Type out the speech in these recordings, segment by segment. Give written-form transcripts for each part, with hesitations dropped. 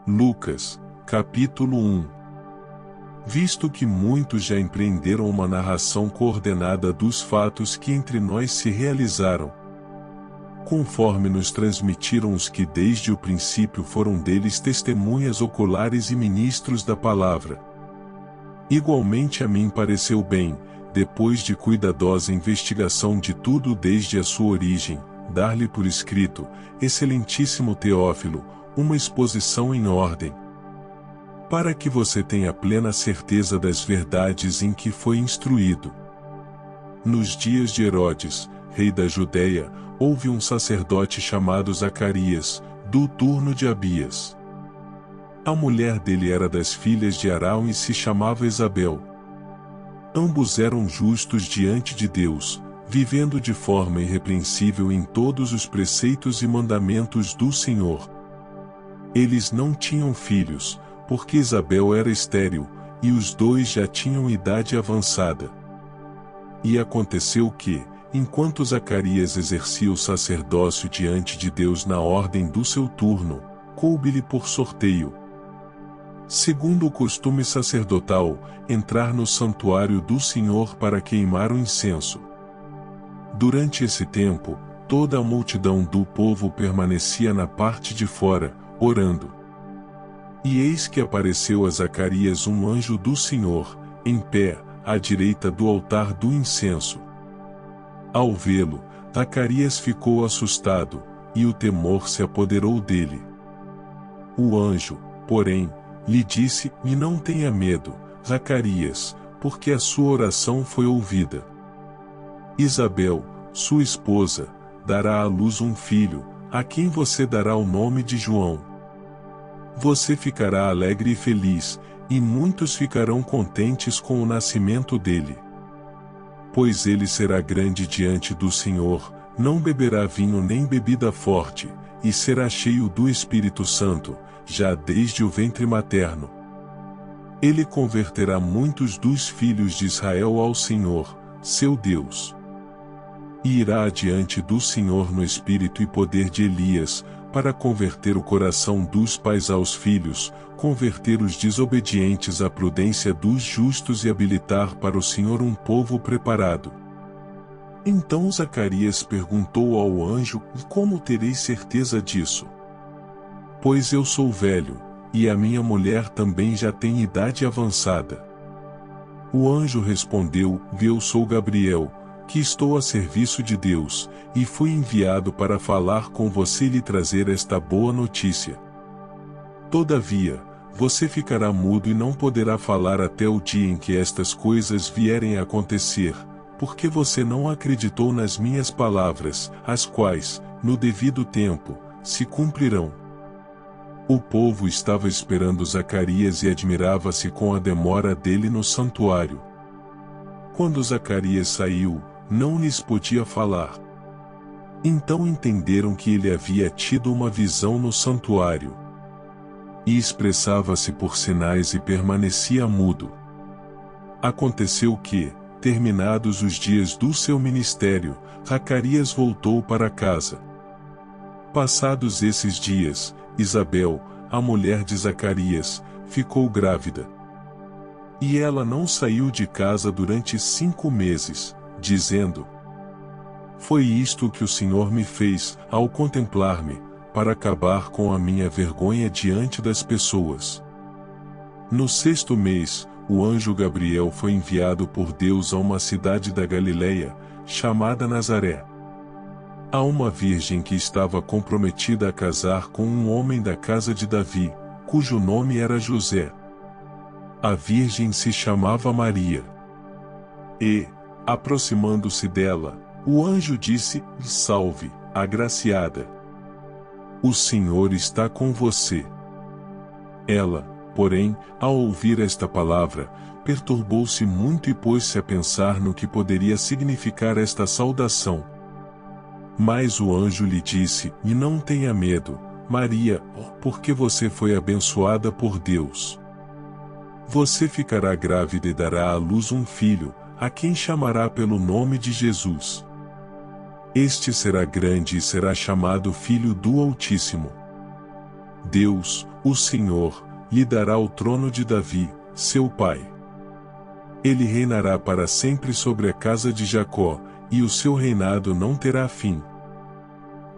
Lucas, capítulo 1. Visto que muitos já empreenderam uma narração coordenada dos fatos que entre nós se realizaram, conforme nos transmitiram os que desde o princípio foram deles testemunhas oculares e ministros da palavra. Igualmente a mim pareceu bem, depois de cuidadosa investigação de tudo desde a sua origem, dar-lhe por escrito, excelentíssimo Teófilo, uma exposição em ordem, para que você tenha plena certeza das verdades em que foi instruído. Nos dias de Herodes, rei da Judéia, houve um sacerdote chamado Zacarias, do turno de Abias. A mulher dele era das filhas de Arão e se chamava Isabel. Ambos eram justos diante de Deus, vivendo de forma irrepreensível em todos os preceitos e mandamentos do Senhor. Eles não tinham filhos, porque Isabel era estéril, e os dois já tinham idade avançada. E aconteceu que, enquanto Zacarias exercia o sacerdócio diante de Deus na ordem do seu turno, coube-lhe por sorteio, segundo o costume sacerdotal, entrar no santuário do Senhor para queimar o incenso. Durante esse tempo, toda a multidão do povo permanecia na parte de fora, orando. E eis que apareceu a Zacarias um anjo do Senhor, em pé, à direita do altar do incenso. Ao vê-lo, Zacarias ficou assustado, e o temor se apoderou dele. O anjo, porém, lhe disse: "E não tenha medo, Zacarias, porque a sua oração foi ouvida. Isabel, sua esposa, dará à luz um filho, a quem você dará o nome de João. Você ficará alegre e feliz, e muitos ficarão contentes com o nascimento dele. Pois ele será grande diante do Senhor, não beberá vinho nem bebida forte, e será cheio do Espírito Santo, já desde o ventre materno. Ele converterá muitos dos filhos de Israel ao Senhor, seu Deus. E irá adiante do Senhor no espírito e poder de Elias, para converter o coração dos pais aos filhos, converter os desobedientes à prudência dos justos e habilitar para o Senhor um povo preparado." Então Zacarias perguntou ao anjo: "E como terei certeza disso? Pois eu sou velho, e a minha mulher também já tem idade avançada." O anjo respondeu: "Eu sou Gabriel, que estou a serviço de Deus, e fui enviado para falar com você e lhe trazer esta boa notícia. Todavia, você ficará mudo e não poderá falar até o dia em que estas coisas vierem a acontecer, porque você não acreditou nas minhas palavras, as quais, no devido tempo, se cumprirão." O povo estava esperando Zacarias e admirava-se com a demora dele no santuário. Quando Zacarias saiu, não lhes podia falar. Então entenderam que ele havia tido uma visão no santuário. E expressava-se por sinais e permanecia mudo. Aconteceu que, terminados os dias do seu ministério, Zacarias voltou para casa. Passados esses dias, Isabel, a mulher de Zacarias, ficou grávida. E ela não saiu de casa durante 5 meses, dizendo: "Foi isto que o Senhor me fez, ao contemplar-me, para acabar com a minha vergonha diante das pessoas." No 6º mês, o anjo Gabriel foi enviado por Deus a uma cidade da Galileia, chamada Nazaré, a uma virgem que estava comprometida a casar com um homem da casa de Davi, cujo nome era José. A virgem se chamava Maria. E, aproximando-se dela, o anjo disse: "Salve, agraciada! O Senhor está com você." Ela, porém, ao ouvir esta palavra, perturbou-se muito e pôs-se a pensar no que poderia significar esta saudação. Mas o anjo lhe disse: "E não tenha medo, Maria, porque você foi abençoada por Deus. Você ficará grávida e dará à luz um filho, a quem chamará pelo nome de Jesus. Este será grande e será chamado Filho do Altíssimo. Deus, o Senhor, lhe dará o trono de Davi, seu pai. Ele reinará para sempre sobre a casa de Jacó, e o seu reinado não terá fim.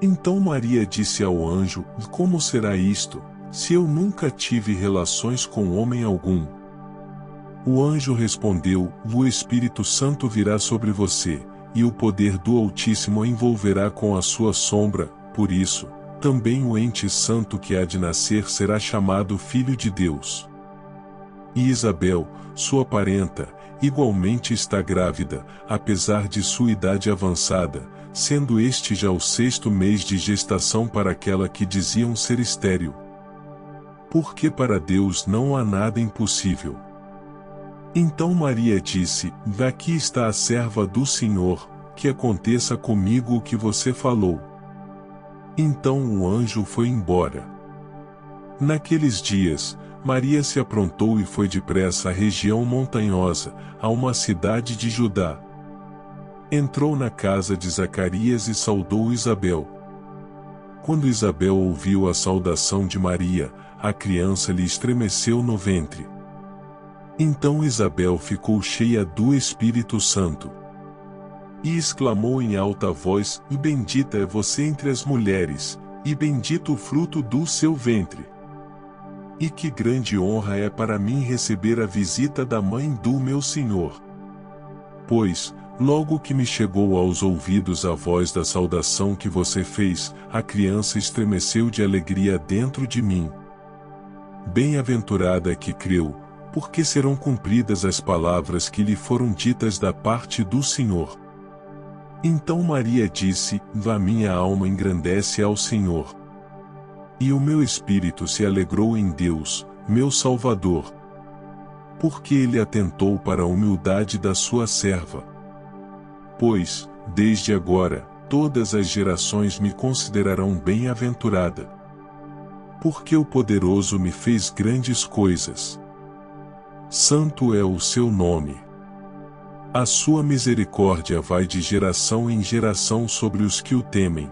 Então Maria disse ao anjo: Como será isto, se eu nunca tive relações com homem algum? O anjo respondeu: O Espírito Santo virá sobre você, e o poder do Altíssimo a envolverá com a sua sombra, por isso, também o ente santo que há de nascer será chamado Filho de Deus. E Isabel, sua parenta, igualmente está grávida, apesar de sua idade avançada, sendo este já o 6º mês de gestação para aquela que diziam ser estéril. Porque para Deus não há nada impossível. Então Maria disse: Aqui está a serva do Senhor, que aconteça comigo o que você falou. Então o anjo foi embora. Naqueles dias, Maria se aprontou e foi depressa à região montanhosa, a uma cidade de Judá. Entrou na casa de Zacarias e saudou Isabel. Quando Isabel ouviu a saudação de Maria, a criança lhe estremeceu no ventre. Então Isabel ficou cheia do Espírito Santo. E exclamou em alta voz: E bendita é você entre as mulheres, e bendito o fruto do seu ventre. E que grande honra é para mim receber a visita da mãe do meu Senhor. Pois, logo que me chegou aos ouvidos a voz da saudação que você fez, a criança estremeceu de alegria dentro de mim. Bem-aventurada que creu, porque serão cumpridas as palavras que lhe foram ditas da parte do Senhor. Então Maria disse: A minha alma engrandece ao Senhor. E o meu espírito se alegrou em Deus, meu Salvador. Porque ele atentou para a humildade da sua serva. Pois, desde agora, todas as gerações me considerarão bem-aventurada. Porque o Poderoso me fez grandes coisas. Santo é o seu nome. A sua misericórdia vai de geração em geração sobre os que o temem.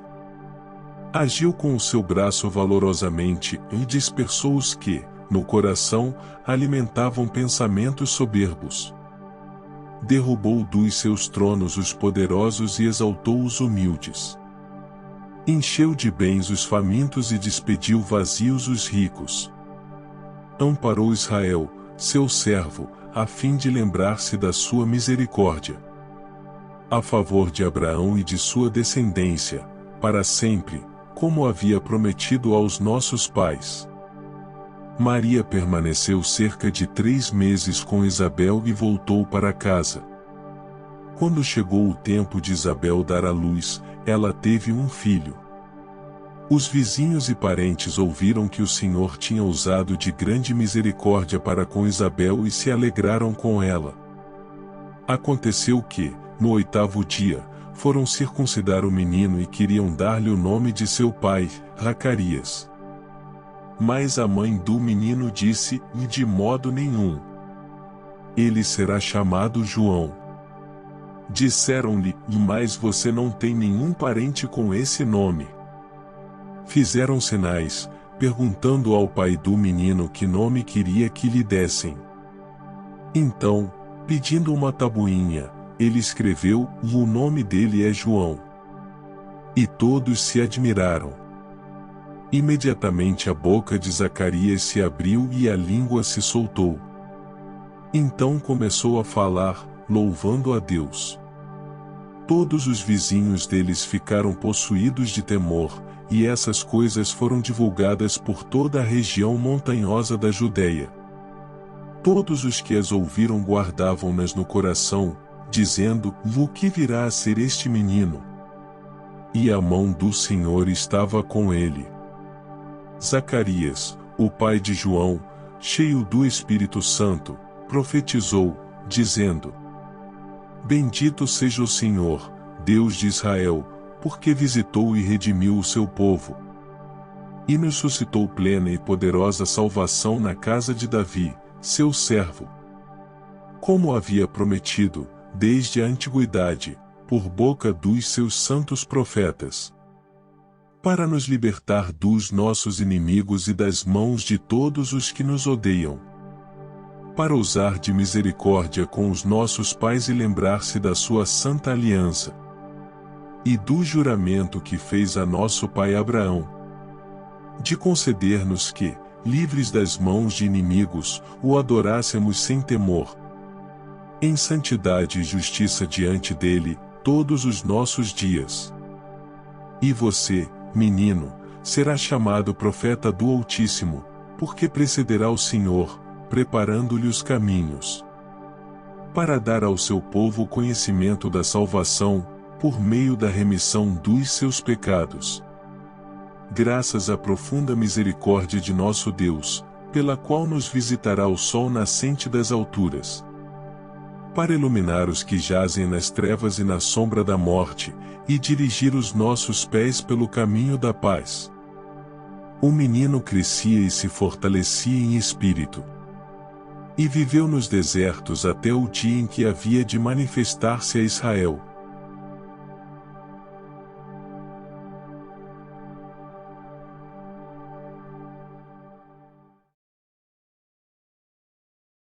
Agiu com o seu braço valorosamente e dispersou os que, no coração, alimentavam pensamentos soberbos. Derrubou dos seus tronos os poderosos e exaltou os humildes. Encheu de bens os famintos e despediu vazios os ricos. Amparou Israel, seu servo, a fim de lembrar-se da sua misericórdia. A favor de Abraão e de sua descendência, para sempre, como havia prometido aos nossos pais. Maria permaneceu cerca de 3 meses com Isabel e voltou para casa. Quando chegou o tempo de Isabel dar à luz, ela teve um filho. Os vizinhos e parentes ouviram que o Senhor tinha usado de grande misericórdia para com Isabel e se alegraram com ela. Aconteceu que, no 8º dia, foram circuncidar o menino e queriam dar-lhe o nome de seu pai, Zacarias. Mas a mãe do menino disse: De modo nenhum. Ele será chamado João. Disseram-lhe: Mas você não tem nenhum parente com esse nome. Fizeram sinais, perguntando ao pai do menino que nome queria que lhe dessem. Então, pedindo uma tabuinha, ele escreveu: O nome dele é João. E todos se admiraram. Imediatamente a boca de Zacarias se abriu e a língua se soltou. Então começou a falar, louvando a Deus. Todos os vizinhos deles ficaram possuídos de temor, e essas coisas foram divulgadas por toda a região montanhosa da Judeia. Todos os que as ouviram guardavam-nas no coração, dizendo: O que virá a ser este menino? E a mão do Senhor estava com ele. Zacarias, o pai de João, cheio do Espírito Santo, profetizou, dizendo: Bendito seja o Senhor, Deus de Israel, porque visitou e redimiu o seu povo. E nos suscitou plena e poderosa salvação na casa de Davi, seu servo. Como havia prometido, desde a antiguidade, por boca dos seus santos profetas. para nos libertar dos nossos inimigos e das mãos de todos os que nos odeiam, para usar de misericórdia com os nossos pais e lembrar-se da sua santa aliança e do juramento que fez a nosso pai Abraão, de conceder-nos que, livres das mãos de inimigos, o adorássemos sem temor, em santidade e justiça diante dele, todos os nossos dias. E você, menino, será chamado profeta do Altíssimo, porque precederá o Senhor, preparando-lhe os caminhos, para dar ao seu povo o conhecimento da salvação, por meio da remissão dos seus pecados. Graças à profunda misericórdia de nosso Deus, pela qual nos visitará o sol nascente das alturas, para iluminar os que jazem nas trevas e na sombra da morte, e dirigir os nossos pés pelo caminho da paz. O menino crescia e se fortalecia em espírito, e viveu nos desertos até o dia em que havia de manifestar-se a Israel.